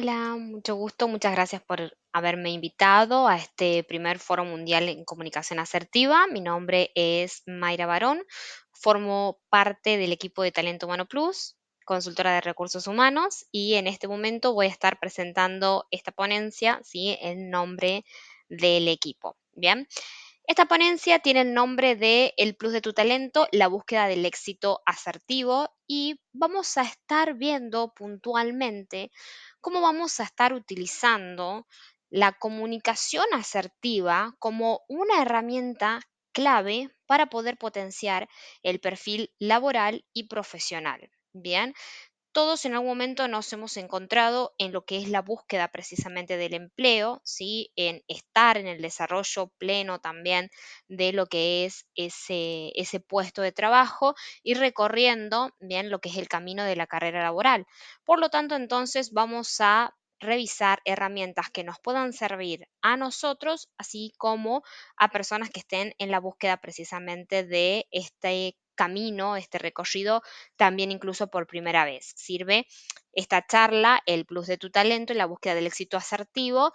Hola, mucho gusto. Muchas gracias por haberme invitado a este primer Foro Mundial en Comunicación Asertiva. Mi nombre es Mayra Barón. Formo parte del equipo de Talento Humano Plus, consultora de recursos humanos, y en este momento voy a estar presentando esta ponencia, ¿sí?, en nombre del equipo. Bien. Esta ponencia tiene el nombre de El Plus de tu Talento, la búsqueda del éxito asertivo, y vamos a estar viendo puntualmente cómo vamos a estar utilizando la comunicación asertiva como una herramienta clave para poder potenciar el perfil laboral y profesional. Bien, todos en algún momento nos hemos encontrado en lo que es la búsqueda precisamente del empleo, ¿sí? En estar en el desarrollo pleno también de lo que es ese puesto de trabajo y recorriendo bien lo que es el camino de la carrera laboral. Por lo tanto, entonces vamos a revisar herramientas que nos puedan servir a nosotros, así como a personas que estén en la búsqueda precisamente de este camino, este recorrido también incluso por primera vez. Sirve esta charla, el plus de tu talento y la búsqueda del éxito asertivo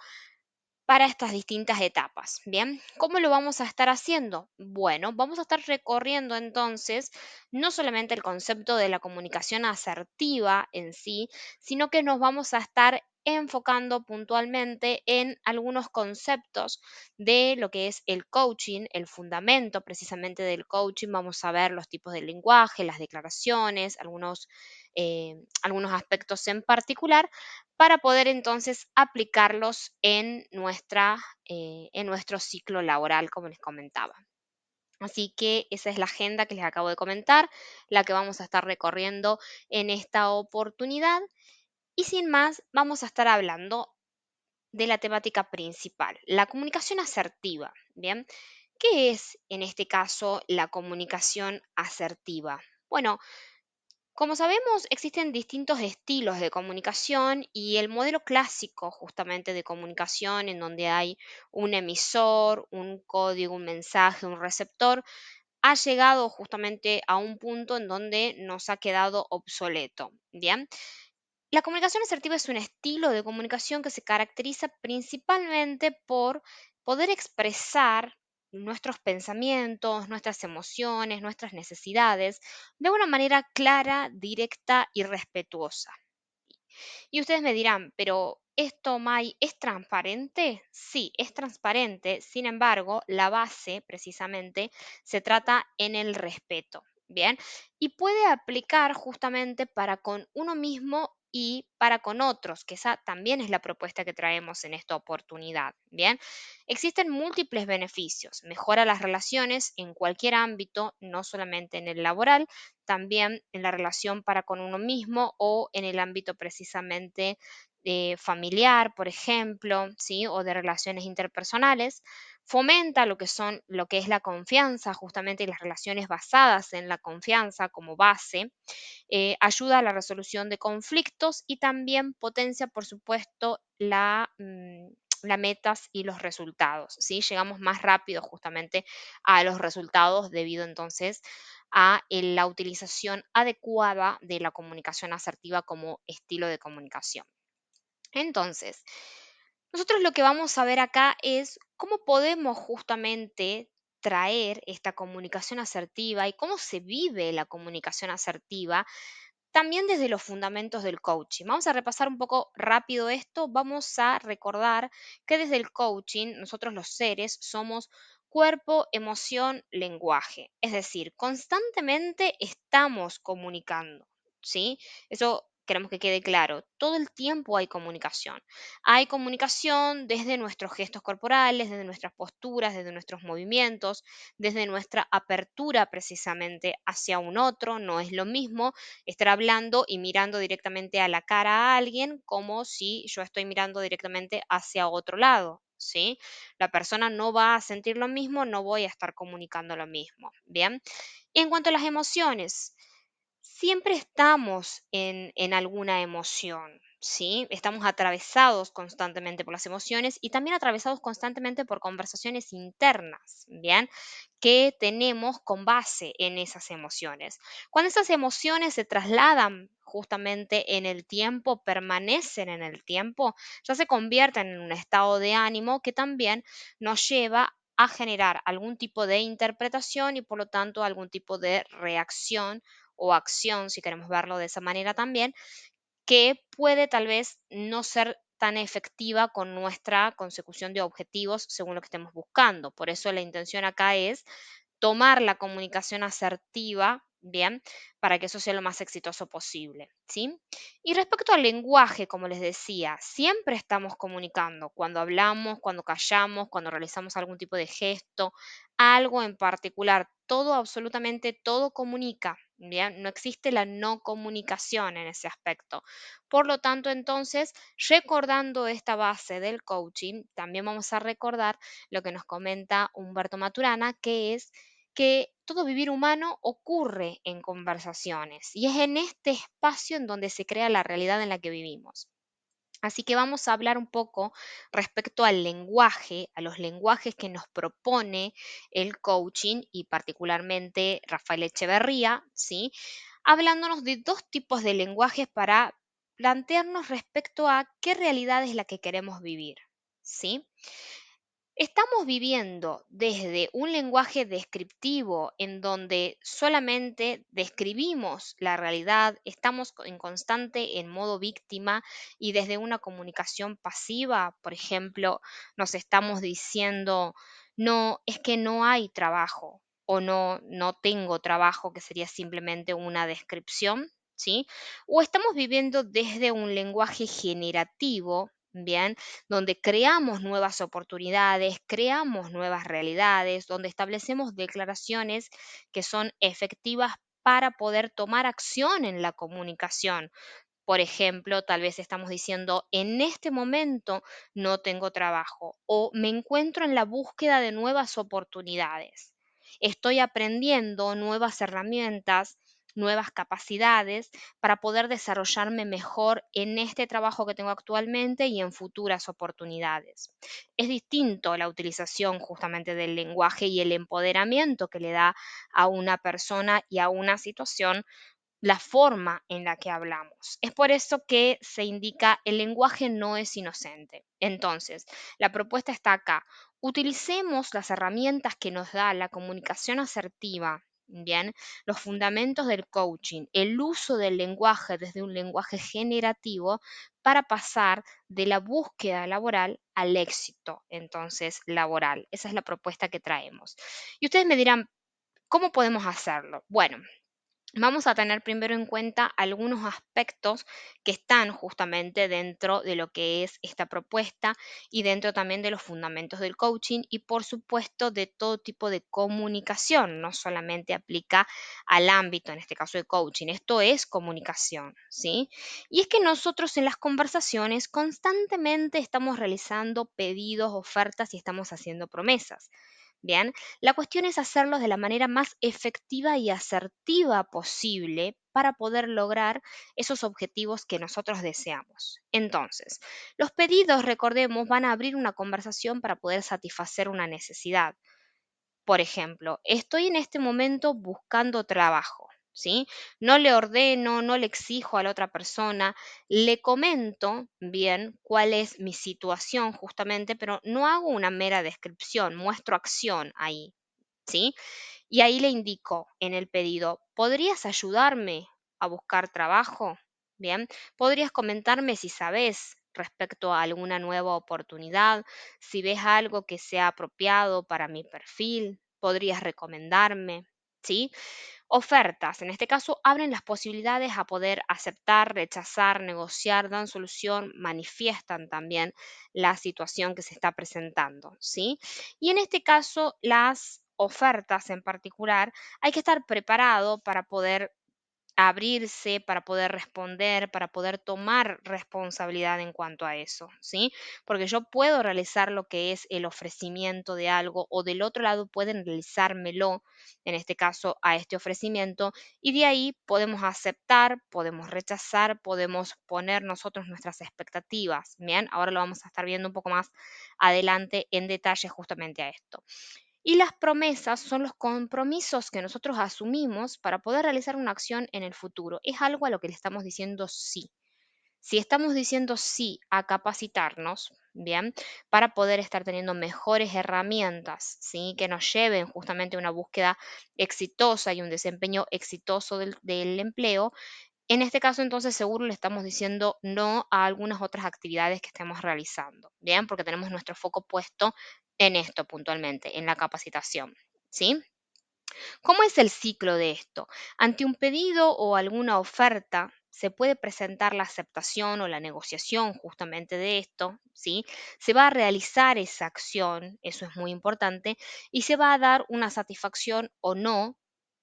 para estas distintas etapas. Bien, ¿cómo lo vamos a estar haciendo? Bueno, vamos a estar recorriendo entonces no solamente el concepto de la comunicación asertiva en sí, sino que nos vamos a estar enfocando puntualmente en algunos conceptos de lo que es el coaching, el fundamento precisamente del coaching. Vamos a ver los tipos de lenguaje, las declaraciones, algunos aspectos en particular para poder entonces aplicarlos en nuestro ciclo laboral, como les comentaba. Así que esa es la agenda que les acabo de comentar, la que vamos a estar recorriendo en esta oportunidad. Y sin más, vamos a estar hablando de la temática principal, la comunicación asertiva. Bien, ¿qué es en este caso la comunicación asertiva? Bueno, como sabemos, existen distintos estilos de comunicación y el modelo clásico justamente de comunicación en donde hay un emisor, un código, un mensaje, un receptor, ha llegado justamente a un punto en donde nos ha quedado obsoleto. Bien, la comunicación asertiva es un estilo de comunicación que se caracteriza principalmente por poder expresar nuestros pensamientos, nuestras emociones, nuestras necesidades de una manera clara, directa y respetuosa. Y ustedes me dirán, pero esto, May, ¿es transparente? Sí, es transparente. Sin embargo, la base precisamente se trata en el respeto. Bien, y puede aplicar justamente para con uno mismo y para con otros, que esa también es la propuesta que traemos en esta oportunidad. Bien, existen múltiples beneficios. Mejora las relaciones en cualquier ámbito, no solamente en el laboral, también en la relación para con uno mismo o en el ámbito precisamente familiar, por ejemplo, ¿sí? O de relaciones interpersonales. Fomenta lo que es la confianza, justamente y las relaciones basadas en la confianza como base. Ayuda a la resolución de conflictos y también potencia, por supuesto, las metas y los resultados, ¿sí? Llegamos más rápido justamente a los resultados debido entonces a la utilización adecuada de la comunicación asertiva como estilo de comunicación. Entonces, nosotros lo que vamos a ver acá es cómo podemos justamente traer esta comunicación asertiva y cómo se vive la comunicación asertiva también desde los fundamentos del coaching. Vamos a repasar un poco rápido esto. Vamos a recordar que desde el coaching nosotros los seres somos cuerpo, emoción, lenguaje. Es decir, constantemente estamos comunicando, ¿sí? Eso queremos que quede claro. Todo el tiempo hay comunicación. Hay comunicación desde nuestros gestos corporales, desde nuestras posturas, desde nuestros movimientos, desde nuestra apertura precisamente hacia un otro. No es lo mismo estar hablando y mirando directamente a la cara a alguien como si yo estoy mirando directamente hacia otro lado, ¿sí? La persona no va a sentir lo mismo, no voy a estar comunicando lo mismo, ¿bien? En cuanto a las emociones, siempre estamos en alguna emoción, ¿sí? Estamos atravesados constantemente por las emociones y también atravesados constantemente por conversaciones internas, ¿bien? Que tenemos con base en esas emociones. Cuando esas emociones se trasladan justamente en el tiempo, permanecen en el tiempo, ya se convierten en un estado de ánimo que también nos lleva a generar algún tipo de interpretación y por lo tanto algún tipo de reacción o acción, si queremos verlo de esa manera también, que puede tal vez no ser tan efectiva con nuestra consecución de objetivos según lo que estemos buscando. Por eso la intención acá es tomar la comunicación asertiva, bien, para que eso sea lo más exitoso posible, ¿sí? Y respecto al lenguaje, como les decía, siempre estamos comunicando cuando hablamos, cuando callamos, cuando realizamos algún tipo de gesto, algo en particular, todo, absolutamente todo comunica, bien, no existe la no comunicación en ese aspecto. Por lo tanto, entonces, recordando esta base del coaching, también vamos a recordar lo que nos comenta Humberto Maturana, que es que todo vivir humano ocurre en conversaciones y es en este espacio en donde se crea la realidad en la que vivimos. Así que vamos a hablar un poco respecto al lenguaje, a los lenguajes que nos propone el coaching y particularmente Rafael Echeverría, ¿sí? Hablándonos de dos tipos de lenguajes para plantearnos respecto a qué realidad es la que queremos vivir, ¿sí? Estamos viviendo desde un lenguaje descriptivo en donde solamente describimos la realidad, estamos en constante en modo víctima y desde una comunicación pasiva, por ejemplo, nos estamos diciendo, no, es que no hay trabajo o no, no tengo trabajo, que sería simplemente una descripción, ¿sí? O estamos viviendo desde un lenguaje generativo, ¿bien? Donde creamos nuevas oportunidades, creamos nuevas realidades, donde establecemos declaraciones que son efectivas para poder tomar acción en la comunicación. Por ejemplo, tal vez estamos diciendo, en este momento no tengo trabajo o me encuentro en la búsqueda de nuevas oportunidades. Estoy aprendiendo nuevas herramientas, nuevas capacidades para poder desarrollarme mejor en este trabajo que tengo actualmente y en futuras oportunidades. Es distinto la utilización justamente del lenguaje y el empoderamiento que le da a una persona y a una situación la forma en la que hablamos. Es por eso que se indica el lenguaje no es inocente. Entonces, la propuesta está acá. Utilicemos las herramientas que nos da la comunicación asertiva, bien, los fundamentos del coaching, el uso del lenguaje desde un lenguaje generativo para pasar de la búsqueda laboral al éxito, entonces, laboral. Esa es la propuesta que traemos. Y ustedes me dirán, ¿cómo podemos hacerlo? Bueno, vamos a tener primero en cuenta algunos aspectos que están justamente dentro de lo que es esta propuesta y dentro también de los fundamentos del coaching y por supuesto de todo tipo de comunicación, no solamente aplica al ámbito, en este caso de coaching, esto es comunicación, ¿sí? Y es que nosotros en las conversaciones constantemente estamos realizando pedidos, ofertas y estamos haciendo promesas. Bien, la cuestión es hacerlos de la manera más efectiva y asertiva posible para poder lograr esos objetivos que nosotros deseamos. Entonces, los pedidos, recordemos, van a abrir una conversación para poder satisfacer una necesidad. Por ejemplo, estoy en este momento buscando trabajo, ¿sí? No le ordeno, no le exijo a la otra persona, le comento bien cuál es mi situación justamente, pero no hago una mera descripción, muestro acción ahí, ¿sí? Y ahí le indico en el pedido, ¿podrías ayudarme a buscar trabajo? Bien, ¿podrías comentarme si sabes respecto a alguna nueva oportunidad, si ves algo que sea apropiado para mi perfil? ¿Podrías recomendarme? ¿Sí? Ofertas, en este caso, abren las posibilidades a poder aceptar, rechazar, negociar, dan solución, manifiestan también la situación que se está presentando, ¿sí? Y en este caso, las ofertas en particular, hay que estar preparado para poder abrirse, para poder responder, para poder tomar responsabilidad en cuanto a eso, ¿sí? Porque yo puedo realizar lo que es el ofrecimiento de algo o del otro lado pueden realizármelo, en este caso a este ofrecimiento, y de ahí podemos aceptar, podemos rechazar, podemos poner nosotros nuestras expectativas. Bien, ahora lo vamos a estar viendo un poco más adelante en detalle justamente a esto. Y las promesas son los compromisos que nosotros asumimos para poder realizar una acción en el futuro. Es algo a lo que le estamos diciendo sí. Si estamos diciendo sí a capacitarnos, bien, para poder estar teniendo mejores herramientas, ¿sí? Que nos lleven justamente a una búsqueda exitosa y un desempeño exitoso del empleo, en este caso, entonces, seguro le estamos diciendo no a algunas otras actividades que estemos realizando, ¿bien? Porque tenemos nuestro foco puesto en esto puntualmente, en la capacitación, ¿sí? ¿Cómo es el ciclo de esto? Ante un pedido o alguna oferta, se puede presentar la aceptación o la negociación justamente de esto, ¿sí? Se va a realizar esa acción, eso es muy importante, y se va a dar una satisfacción o no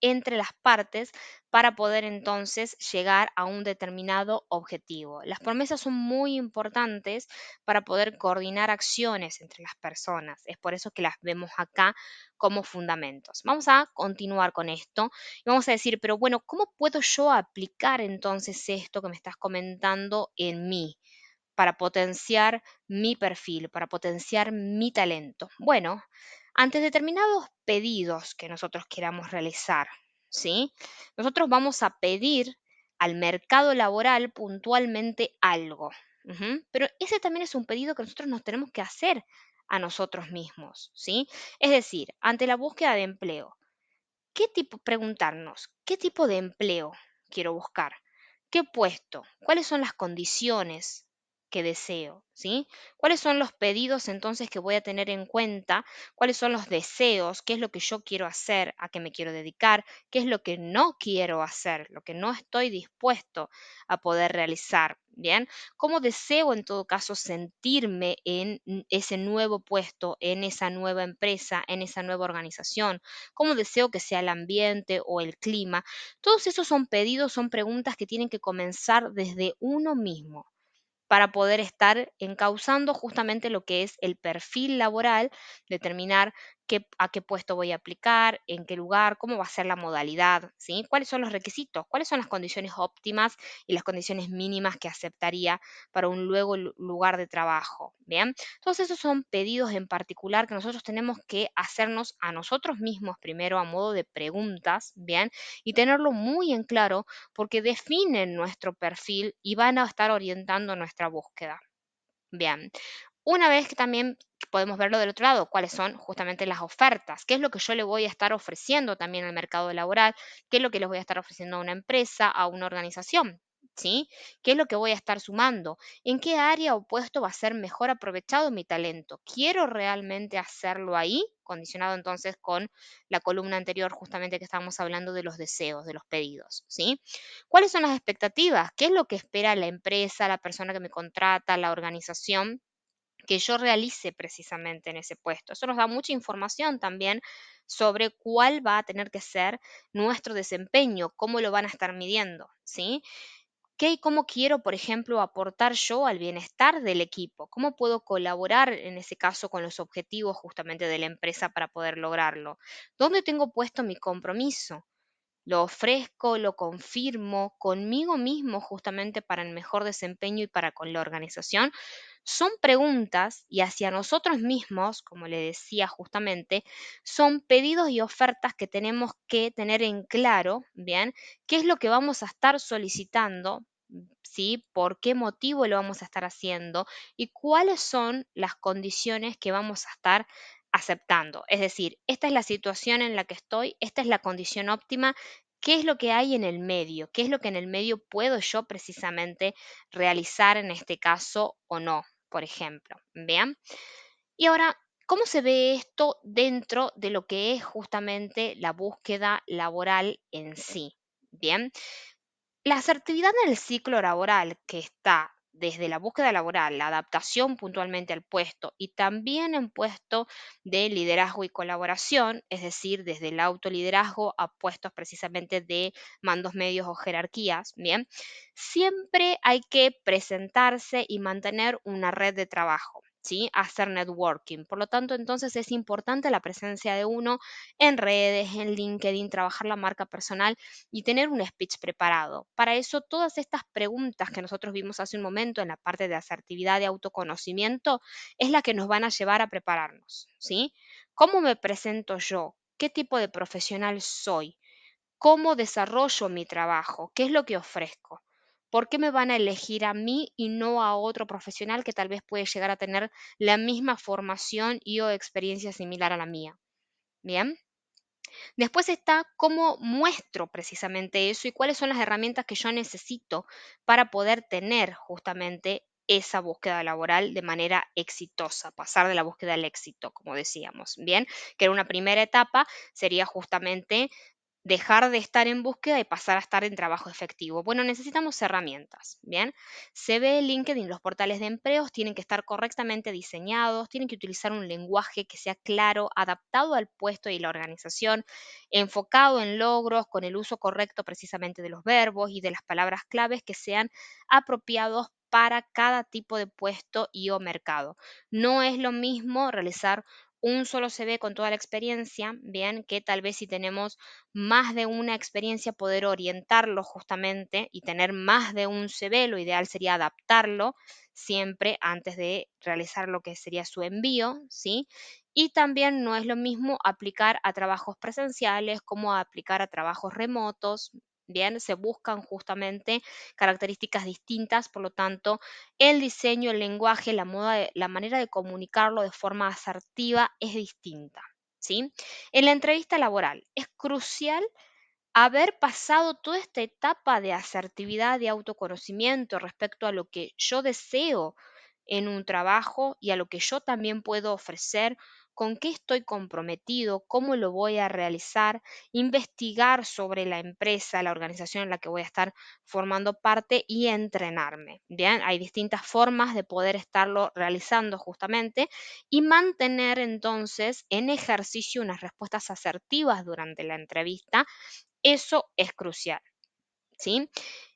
entre las partes para poder entonces llegar a un determinado objetivo. Las promesas son muy importantes para poder coordinar acciones entre las personas. Es por eso que las vemos acá como fundamentos. Vamos a continuar con esto y vamos a decir, pero bueno, ¿cómo puedo yo aplicar entonces esto que me estás comentando en mí para potenciar mi perfil, para potenciar mi talento? Bueno, ante determinados pedidos que nosotros queramos realizar, ¿sí? Nosotros vamos a pedir al mercado laboral puntualmente algo. Ujú, pero ese también es un pedido que nosotros nos tenemos que hacer a nosotros mismos, ¿sí? Es decir, ante la búsqueda de empleo, preguntarnos, ¿qué tipo de empleo quiero buscar? ¿Qué puesto? ¿Cuáles son las condiciones que deseo? ¿Sí? ¿Cuáles son los pedidos entonces que voy a tener en cuenta? ¿Cuáles son los deseos? ¿Qué es lo que yo quiero hacer? ¿A qué me quiero dedicar? ¿Qué es lo que no quiero hacer? Lo que no estoy dispuesto a poder realizar. Bien, ¿cómo deseo en todo caso sentirme en ese nuevo puesto, en esa nueva empresa, en esa nueva organización? ¿Cómo deseo que sea el ambiente o el clima? Todos esos son pedidos, son preguntas que tienen que comenzar desde uno mismo para poder estar encauzando justamente lo que es el perfil laboral, determinar a qué puesto voy a aplicar, en qué lugar, cómo va a ser la modalidad, ¿sí? ¿Cuáles son los requisitos? ¿Cuáles son las condiciones óptimas y las condiciones mínimas que aceptaría para un luego lugar de trabajo? Bien, todos esos son pedidos en particular que nosotros tenemos que hacernos a nosotros mismos primero a modo de preguntas, bien, y tenerlo muy en claro porque definen nuestro perfil y van a estar orientando nuestra búsqueda. Bien, una vez que también podemos verlo del otro lado, cuáles son justamente las ofertas, qué es lo que yo le voy a estar ofreciendo también al mercado laboral, qué es lo que les voy a estar ofreciendo a una empresa, a una organización, ¿sí? ¿Qué es lo que voy a estar sumando? ¿En qué área o puesto va a ser mejor aprovechado mi talento? ¿Quiero realmente hacerlo ahí? Condicionado entonces con la columna anterior justamente que estábamos hablando de los deseos, de los pedidos, ¿sí? ¿Cuáles son las expectativas? ¿Qué es lo que espera la empresa, la persona que me contrata, la organización? Que yo realice precisamente en ese puesto. Eso nos da mucha información también sobre cuál va a tener que ser nuestro desempeño, cómo lo van a estar midiendo, ¿sí? ¿Qué y cómo quiero, por ejemplo, aportar yo al bienestar del equipo? ¿Cómo puedo colaborar en ese caso con los objetivos justamente de la empresa para poder lograrlo? ¿Dónde tengo puesto mi compromiso? Lo ofrezco, lo confirmo conmigo mismo justamente para el mejor desempeño y para con la organización. Son preguntas y hacia nosotros mismos, como le decía justamente, son pedidos y ofertas que tenemos que tener en claro, ¿bien? ¿Qué es lo que vamos a estar solicitando? ¿Sí? ¿Por qué motivo lo vamos a estar haciendo? ¿Y cuáles son las condiciones que vamos a estar aceptando? Es decir, esta es la situación en la que estoy, esta es la condición óptima. ¿Qué es lo que hay en el medio? ¿Qué es lo que en el medio puedo yo precisamente realizar en este caso o no, por ejemplo? ¿Bien? Y ahora, ¿cómo se ve esto dentro de lo que es justamente la búsqueda laboral en sí? Bien, la asertividad en el ciclo laboral que está desde la búsqueda laboral, la adaptación puntualmente al puesto y también en puesto de liderazgo y colaboración, es decir, desde el autoliderazgo a puestos precisamente de mandos medios o jerarquías, ¿bien? Siempre hay que presentarse y mantener una red de trabajo, ¿sí? Hacer networking. Por lo tanto, entonces es importante la presencia de uno en redes, en LinkedIn, trabajar la marca personal y tener un speech preparado. Para eso, todas estas preguntas que nosotros vimos hace un momento en la parte de asertividad y autoconocimiento es la que nos van a llevar a prepararnos, ¿sí? ¿Cómo me presento yo? ¿Qué tipo de profesional soy? ¿Cómo desarrollo mi trabajo? ¿Qué es lo que ofrezco? ¿Por qué me van a elegir a mí y no a otro profesional que tal vez puede llegar a tener la misma formación y o experiencia similar a la mía? Bien. Después está cómo muestro precisamente eso y cuáles son las herramientas que yo necesito para poder tener justamente esa búsqueda laboral de manera exitosa, pasar de la búsqueda al éxito, como decíamos, bien, que era una primera etapa, sería justamente dejar de estar en búsqueda y pasar a estar en trabajo efectivo. Bueno, necesitamos herramientas, ¿bien? CV, LinkedIn, los portales de empleos tienen que estar correctamente diseñados, tienen que utilizar un lenguaje que sea claro, adaptado al puesto y la organización, enfocado en logros, con el uso correcto precisamente de los verbos y de las palabras claves que sean apropiados para cada tipo de puesto y o mercado. No es lo mismo realizar un solo CV con toda la experiencia, bien, que tal vez si tenemos más de una experiencia, poder orientarlo justamente y tener más de un CV, lo ideal sería adaptarlo siempre antes de realizar lo que sería su envío, ¿sí? Y también no es lo mismo aplicar a trabajos presenciales como aplicar a trabajos remotos. Bien, se buscan justamente características distintas, por lo tanto, el diseño, el lenguaje, la manera de comunicarlo de forma asertiva es distinta, ¿sí? En la entrevista laboral es crucial haber pasado toda esta etapa de asertividad, de autoconocimiento respecto a lo que yo deseo en un trabajo y a lo que yo también puedo ofrecer, con qué estoy comprometido, cómo lo voy a realizar, investigar sobre la empresa, la organización en la que voy a estar formando parte y entrenarme. Bien, hay distintas formas de poder estarlo realizando justamente y mantener entonces en ejercicio unas respuestas asertivas durante la entrevista, eso es crucial, ¿sí?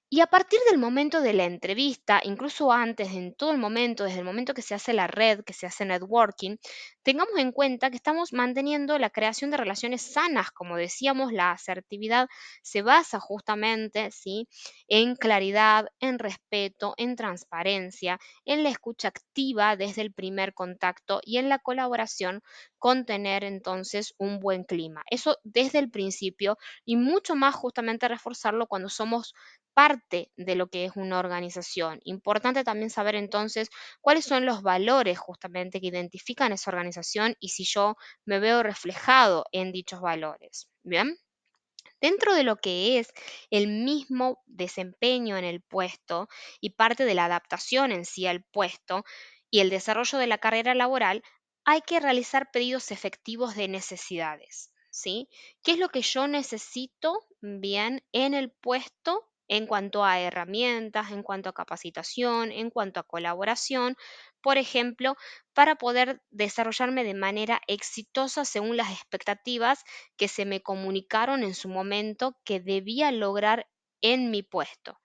Y a partir del momento de la entrevista, incluso antes, en todo el momento, desde el momento que se hace la red, que se hace networking, tengamos en cuenta que estamos manteniendo la creación de relaciones sanas. Como decíamos, la asertividad se basa justamente, ¿sí?, en claridad, en respeto, en transparencia, en la escucha activa desde el primer contacto y en la colaboración con tener entonces un buen clima. Eso desde el principio y mucho más justamente reforzarlo cuando somos parte de lo que es una organización. Importante también saber entonces cuáles son los valores justamente que identifican esa organización y si yo me veo reflejado en dichos valores. Bien. Dentro de lo que es el mismo desempeño en el puesto y parte de la adaptación en sí al puesto y el desarrollo de la carrera laboral, hay que realizar pedidos efectivos de necesidades, ¿sí? ¿Qué es lo que yo necesito bien en el puesto en cuanto a herramientas, en cuanto a capacitación, en cuanto a colaboración? Por ejemplo, para poder desarrollarme de manera exitosa según las expectativas que se me comunicaron en su momento que debía lograr en mi puesto.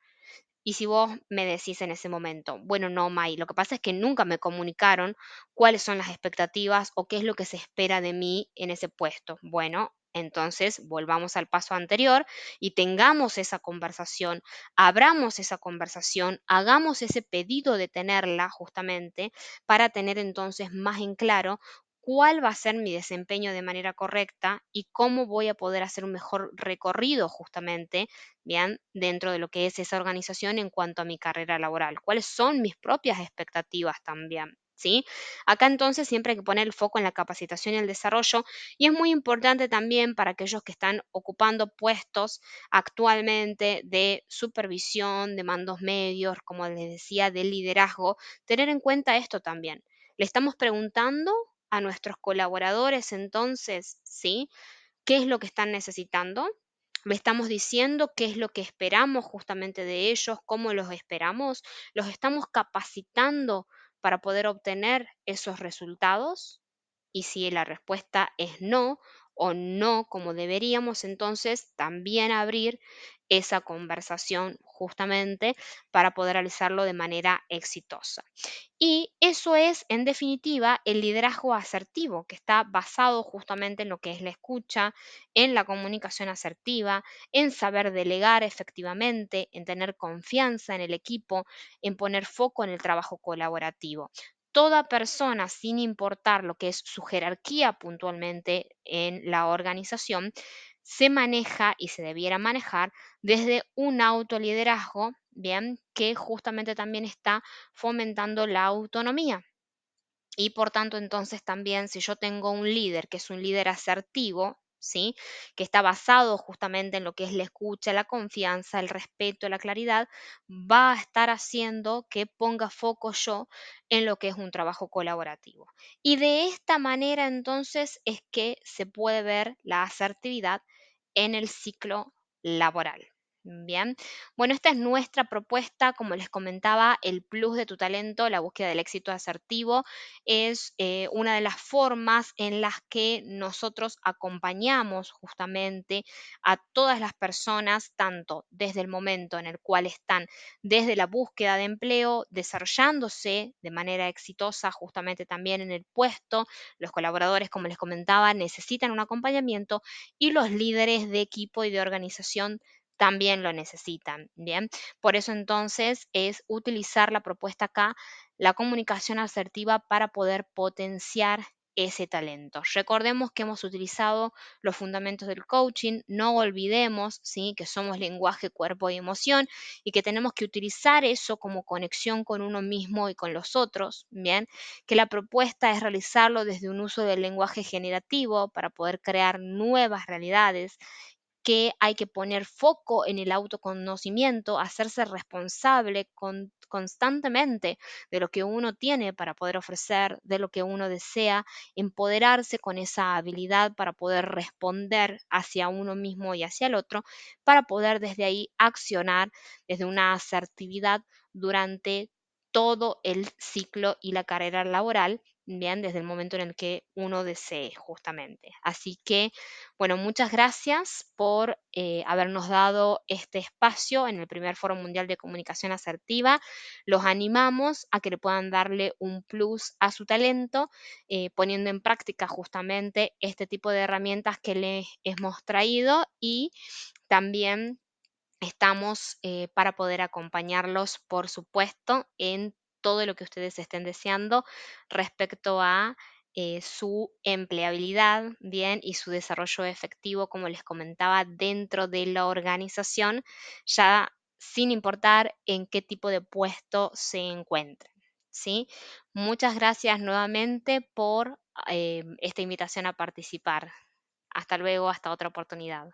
Y si vos me decís en ese momento, bueno, no, May, lo que pasa es que nunca me comunicaron cuáles son las expectativas o qué es lo que se espera de mí en ese puesto. Bueno, entonces volvamos al paso anterior y tengamos esa conversación, abramos esa conversación, hagamos ese pedido de tenerla justamente para tener entonces más en claro cuál va a ser mi desempeño de manera correcta y cómo voy a poder hacer un mejor recorrido justamente, bien, dentro de lo que es esa organización en cuanto a mi carrera laboral. ¿Cuáles son mis propias expectativas también? ¿Sí? Acá entonces siempre hay que poner el foco en la capacitación y el desarrollo y es muy importante también para aquellos que están ocupando puestos actualmente de supervisión, de mandos medios, como les decía, de liderazgo, tener en cuenta esto también. Le estamos preguntando a nuestros colaboradores entonces, ¿sí?, qué es lo que están necesitando. Le estamos diciendo qué es lo que esperamos justamente de ellos, cómo los esperamos, los estamos capacitando para poder obtener esos resultados. Y si la respuesta es no o no como deberíamos, entonces también abrir esa conversación justamente para poder realizarlo de manera exitosa. Y eso es, en definitiva, el liderazgo asertivo, que está basado justamente en lo que es la escucha, en la comunicación asertiva, en saber delegar efectivamente, en tener confianza en el equipo, en poner foco en el trabajo colaborativo. Toda persona, sin importar lo que es su jerarquía puntualmente en la organización, se maneja y se debiera manejar desde un autoliderazgo, bien, que justamente también está fomentando la autonomía. Y por tanto, entonces también si yo tengo un líder que es un líder asertivo, ¿sí? Que está basado justamente en lo que es la escucha, la confianza, el respeto, la claridad, va a estar haciendo que ponga foco yo en lo que es un trabajo colaborativo. Y de esta manera entonces es que se puede ver la asertividad en el ciclo laboral. Bien, bueno, esta es nuestra propuesta, como les comentaba, el plus de tu talento, la búsqueda del éxito asertivo es una de las formas en las que nosotros acompañamos justamente a todas las personas, tanto desde el momento en el cual están desde la búsqueda de empleo, desarrollándose de manera exitosa justamente también en el puesto. Los colaboradores, como les comentaba, necesitan un acompañamiento y los líderes de equipo y de organización también lo necesitan, ¿bien? Por eso entonces es utilizar la propuesta acá, la comunicación asertiva para poder potenciar ese talento. Recordemos que hemos utilizado los fundamentos del coaching, no olvidemos, ¿sí? Que somos lenguaje, cuerpo y emoción y que tenemos que utilizar eso como conexión con uno mismo y con los otros, ¿bien? Que la propuesta es realizarlo desde un uso del lenguaje generativo para poder crear nuevas realidades, que hay que poner foco en el autoconocimiento, hacerse responsable constantemente de lo que uno tiene para poder ofrecer, de lo que uno desea, empoderarse con esa habilidad para poder responder hacia uno mismo y hacia el otro, para poder desde ahí accionar desde una asertividad durante todo el ciclo y la carrera laboral, bien, desde el momento en el que uno desee justamente. Así que bueno, muchas gracias por habernos dado este espacio en el primer Foro Mundial de Comunicación Asertiva. Los animamos a que le puedan darle un plus a su talento, poniendo en práctica justamente este tipo de herramientas que les hemos traído y también estamos para poder acompañarlos, por supuesto, en todo lo que ustedes estén deseando respecto a su empleabilidad, bien, y su desarrollo efectivo, como les comentaba, dentro de la organización, ya sin importar en qué tipo de puesto se encuentren, ¿sí? Muchas gracias nuevamente por esta invitación a participar. Hasta luego, hasta otra oportunidad.